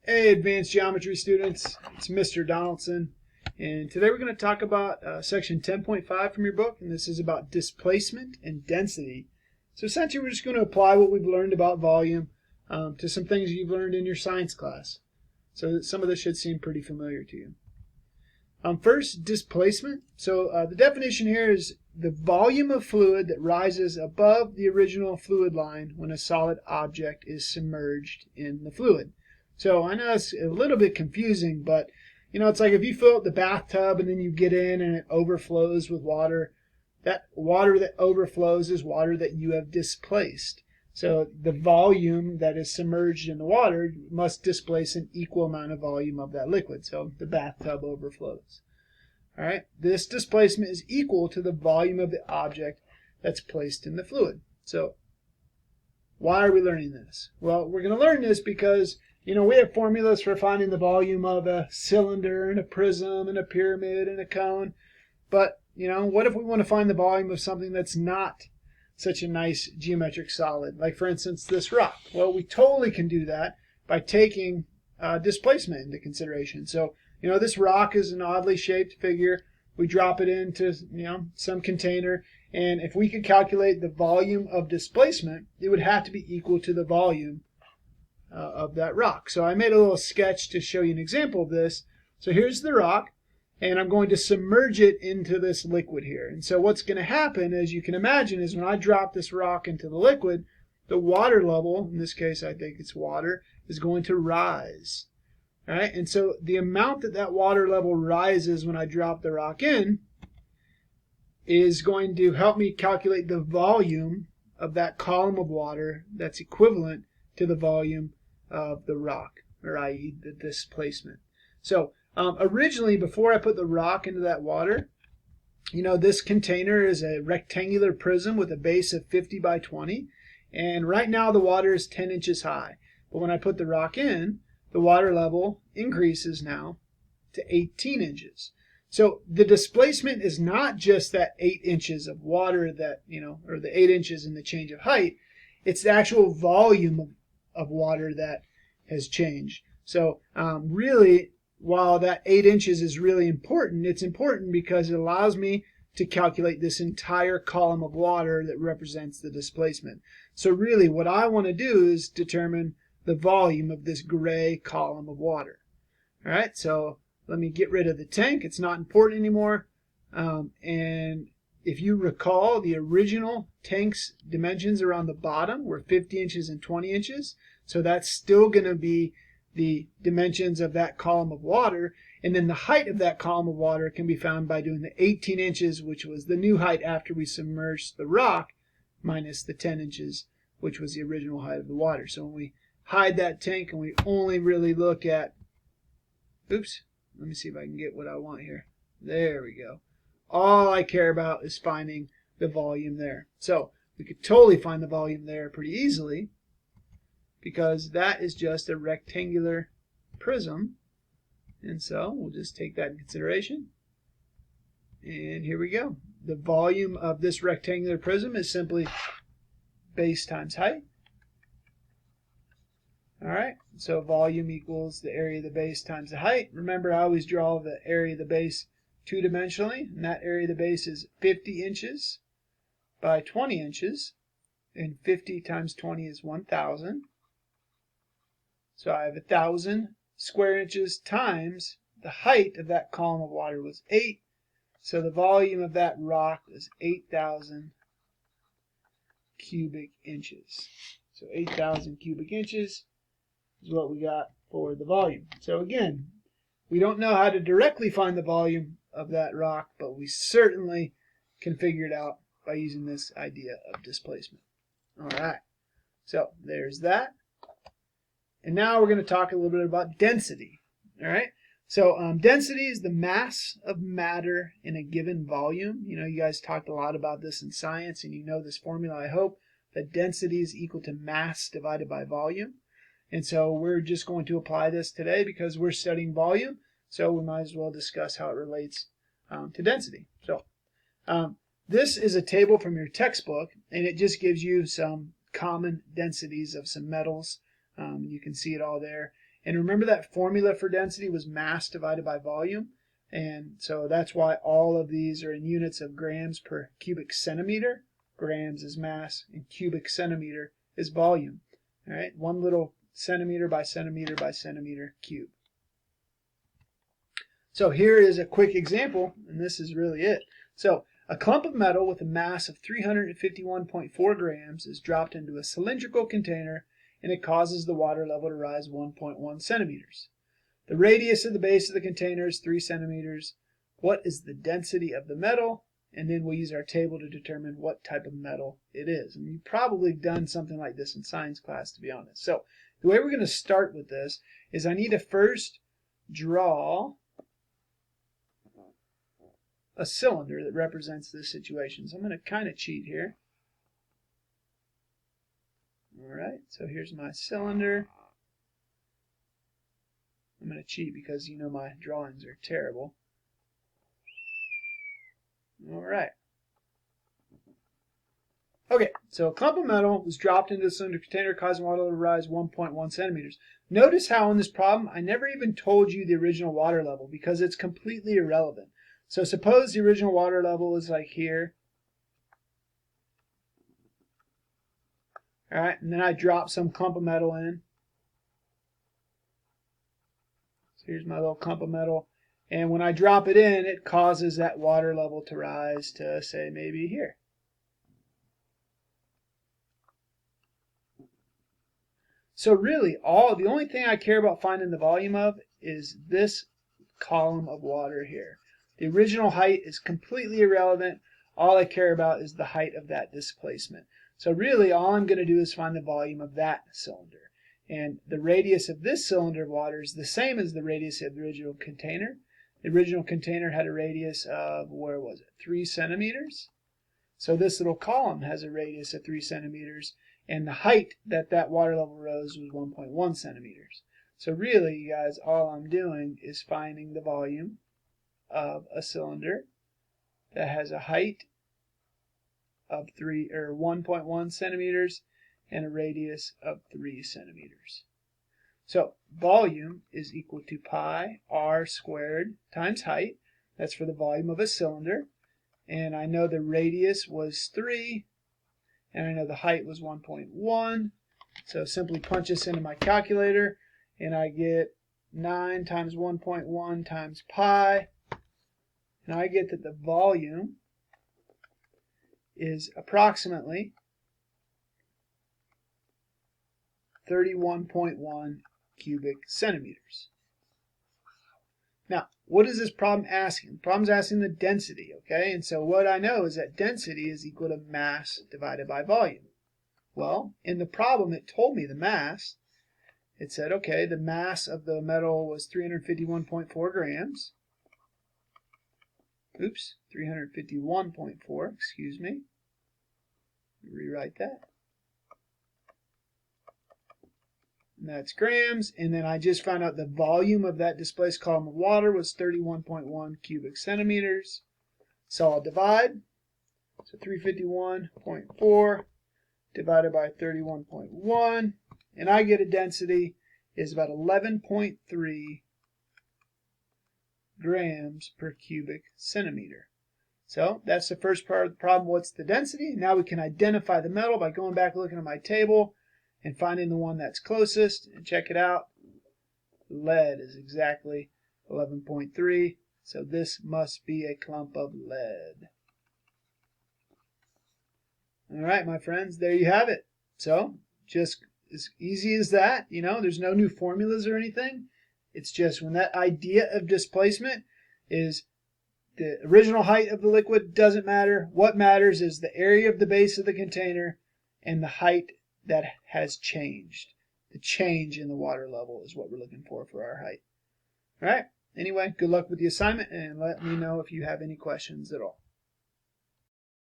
Hey, advanced geometry students, it's Mr. Donaldson, and today we're going to talk about section 10.5 from your book, and this is about displacement and density. So essentially we're just going to apply what we've learned about volume to some things you've learned in your science class. So some of this should seem pretty familiar to you. First, displacement. So the definition here is the volume of fluid that rises above the original fluid line when a solid object is submerged in the fluid. So I know it's a little bit confusing, but it's like if you fill up the bathtub and then you get in and it overflows with water. That water that overflows is water that you have displaced. So the volume that is submerged in the water must displace an equal amount of volume of that liquid. So the bathtub overflows. All right. This displacement is equal to the volume of the object that's placed in the fluid. So why are we learning this? Well, we're going to learn this because we have formulas for finding the volume of a cylinder and a prism and a pyramid and a cone. But, what if we want to find the volume of something that's not such a nice geometric solid? Like, for instance, this rock. Well, we totally can do that by taking displacement into consideration. So, this rock is an oddly shaped figure. We drop it into, some container. And if we could calculate the volume of displacement, it would have to be equal to the volume of that rock. So I made a little sketch to show you an example of this. So here's the rock, and I'm going to submerge it into this liquid here. And so what's going to happen, as you can imagine, is when I drop this rock into the liquid, the water level, in this case I think it's water, is going to rise. All right? And so the amount that water level rises when I drop the rock in is going to help me calculate the volume of that column of water that's equivalent to the volume of the rock, or i.e. the displacement. So originally, before I put the rock into that water, this container is a rectangular prism with a base of 50 by 20, and right now the water is 10 inches high. But when I put the rock in, the water level increases now to 18 inches. So the displacement is not just that 8 inches of water that, or the 8 inches in the change of height. It's the actual volume of water that has changed. So really, while that 8 inches is really important, it's important because it allows me to calculate this entire column of water that represents the displacement. So really what I want to do is determine the volume of this gray column of water. All right, so let me get rid of the tank. It's not important anymore. And if you recall, the original tank's dimensions around the bottom were 50 inches and 20 inches. So that's still going to be the dimensions of that column of water. And then the height of that column of water can be found by doing the 18 inches, which was the new height after we submerged the rock, minus the 10 inches, which was the original height of the water. So when we hide that tank and we only really look at, oops, let me see if I can get what I want here. There we go. All I care about is finding the volume there. So we could totally find the volume there pretty easily because that is just a rectangular prism. And so we'll just take that in consideration. And here we go. The volume of this rectangular prism is simply base times height. All right, so volume equals the area of the base times the height. Remember, I always draw the area of the base two-dimensionally, and that area of the base is 50 inches by 20 inches, and 50 times 20 is 1,000. So I have 1,000 square inches times the height of that column of water was 8. So the volume of that rock was 8,000 cubic inches. So 8,000 cubic inches is what we got for the volume. So again, we don't know how to directly find the volume of that rock, but we certainly can figure it out by using this idea of displacement. All right, so there's that. And now we're going to talk a little bit about density. All right, so density is the mass of matter in a given volume. You guys talked a lot about this in science, and you know this formula, I hope, that density is equal to mass divided by volume. And so we're just going to apply this today because we're studying volume, so we might as well discuss how it relates to density. So this is a table from your textbook, and it just gives you some common densities of some metals. You can see it all there. And remember that formula for density was mass divided by volume. And so that's why all of these are in units of grams per cubic centimeter. Grams is mass and cubic centimeter is volume. All right, one little centimeter by centimeter by centimeter cube. So here is a quick example, and this is really it. So a clump of metal with a mass of 351.4 grams is dropped into a cylindrical container, and it causes the water level to rise 1.1 centimeters. The radius of the base of the container is 3 centimeters. What is the density of the metal? And then we'll use our table to determine what type of metal it is. And you've probably done something like this in science class, to be honest. So the way we're going to start with this is I need to first draw a cylinder that represents this situation. So I'm going to kind of cheat here. All right, so here's my cylinder. I'm going to cheat because you know my drawings are terrible. All right. Okay, so a clump of metal was dropped into the cylinder container, causing water level to rise 1.1 centimeters. Notice how in this problem I never even told you the original water level because it's completely irrelevant. So suppose the original water level is like here. All right, and then I drop some clump of metal in. So here's my little clump of metal. And when I drop it in, it causes that water level to rise to, say, maybe here. So really, the only thing I care about finding the volume of is this column of water here. The original height is completely irrelevant. All I care about is the height of that displacement. So really, all I'm going to do is find the volume of that cylinder. And the radius of this cylinder of water is the same as the radius of the original container. The original container had a radius of, where was it, 3 centimeters? So this little column has a radius of 3 centimeters, and the height that water level rose was 1.1 centimeters. So really, you guys, all I'm doing is finding the volume of a cylinder that has a height of 1.1 centimeters and a radius of 3 centimeters. So volume is equal to pi r squared times height. That's for the volume of a cylinder. And I know the radius was 3, and I know the height was 1.1. So simply punch this into my calculator, and I get 9 times 1.1 times pi. And I get that the volume is approximately 31.1 cubic centimeters. Now, what is this problem asking? The problem's asking the density, okay? And so what I know is that density is equal to mass divided by volume. Well, in the problem, it told me the mass. It said, okay, the mass of the metal was 351.4 grams. Oops, 351.4, excuse me. Rewrite that. And that's grams, and then I just found out the volume of that displaced column of water was 31.1 cubic centimeters. So I'll divide. So 351.4 divided by 31.1, and I get a density is about 11.3 grams per cubic centimeter. So that's the first part of the problem. What's the density? Now we can identify the metal by going back and looking at my table and finding the one that's closest, and check it out. Lead is exactly 11.3, so this must be a clump of lead. All right, my friends, there you have it. So just as easy as that, you know, there's no new formulas or anything. It's just when that idea of displacement is the original height of the liquid doesn't matter. What matters is the area of the base of the container and the height that has changed. The change in the water level is what we're looking for our height. All right. Anyway, good luck with the assignment, and let me know if you have any questions at all.